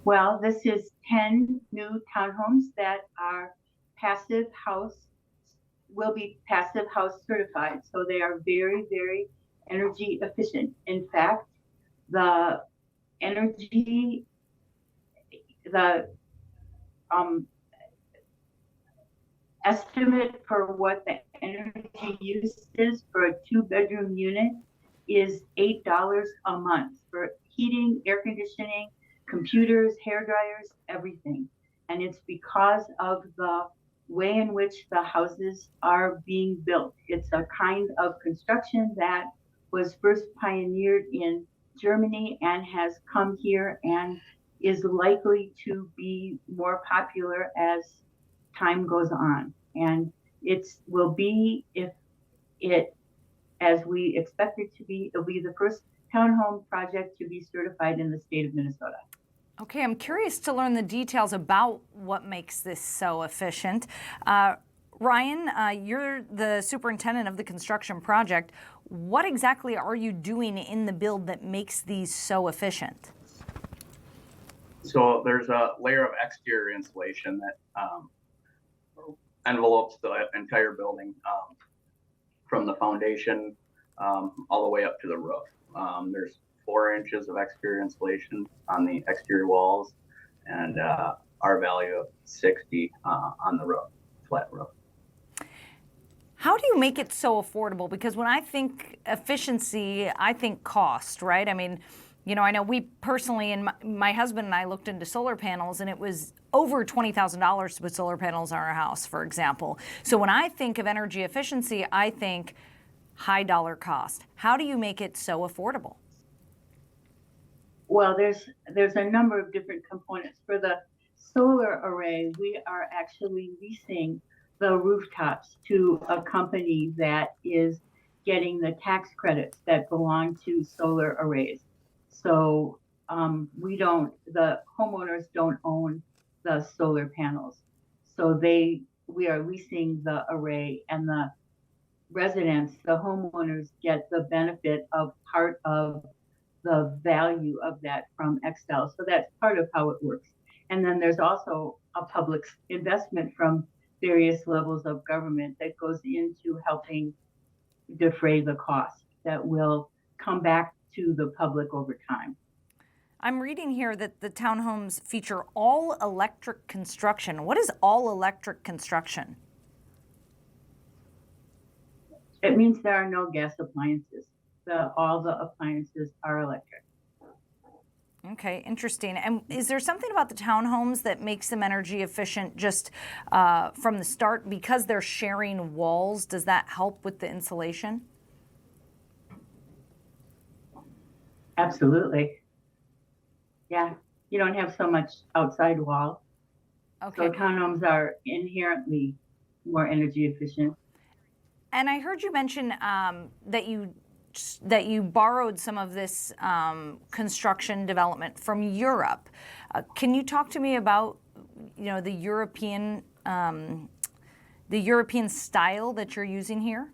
Well, this is 10 new townhomes that are passive house, will be passive house certified. So they are very, very energy efficient. In fact, the energy, the um, estimate for what the energy use is for a 2-bedroom unit is $8 a month for heating, air conditioning, computers, hair dryers, everything. And it's because of the way in which the houses are being built. It's a kind of construction that was first pioneered in Germany and has come here and is likely to be more popular as time goes on. And it will be, if it, as we expect it to be, it'll be the first townhome project to be certified in the state of Minnesota. Okay, I'm curious to learn the details about what makes this so efficient. Ryan, you're the superintendent of the construction project. What exactly are you doing in the build that makes these so efficient? So there's a layer of exterior insulation that envelopes the entire building from the foundation all the way up to the roof. There's 4 inches of exterior insulation on the exterior walls, and our value of 60 on the roof, flat roof. How do you make it so affordable? Because when I think efficiency, I think cost, right? I mean, you know, I know we personally, and my husband and I looked into solar panels, and it was over $20,000 to put solar panels on our house, for example. So when I think of energy efficiency, I think high dollar cost. How do you make it so affordable? Well, there's a number of different components. For the solar array, we are actually leasing the rooftops to a company that is getting the tax credits that belong to solar arrays. So the homeowners don't own the solar panels. So we are leasing the array, and the residents, the homeowners, get the benefit of part of the value of that from Excel. So that's part of how it works. And then there's also a public investment from various levels of government that goes into helping defray the cost that will come back to the public over time. I'm reading here that the townhomes feature all electric construction. What is all electric construction? It means there are no gas appliances. All the appliances are electric. Okay, interesting. And is there something about the townhomes that makes them energy efficient just from the start because they're sharing walls? Does that help with the insulation? Absolutely. Yeah, you don't have so much outside wall. Okay. So townhomes are inherently more energy efficient. And I heard you mention that you borrowed some of this construction development from Europe. Can you talk to me about, you know, the European style that you're using here?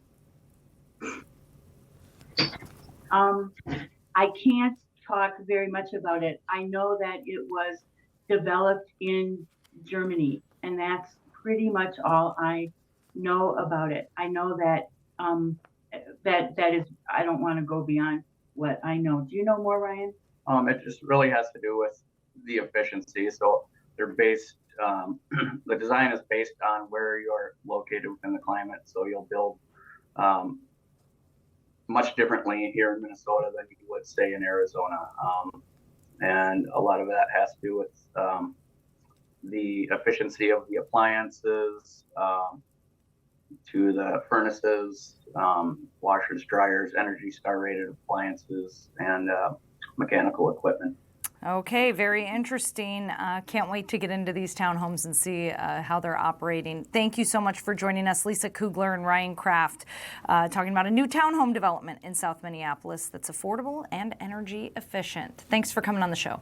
I can't talk very much about it. I know that it was developed in Germany, and that's pretty much all I know about it. I know that that is, I don't want to go beyond what I know. Do you know more, Ryan? It just really has to do with the efficiency. So they're based, the design is based on where you're located within the climate. So you'll build much differently here in Minnesota than you would, say, in Arizona. And a lot of that has to do with the efficiency of the appliances, to the furnaces, washers, dryers, Energy Star rated appliances, and mechanical equipment. Okay, very interesting. Can't wait to get into these townhomes and see how they're operating. Thank you so much for joining us, Lisa Kugler and Ryan Kraft, talking about a new townhome development in South Minneapolis that's affordable and energy efficient. Thanks for coming on the show.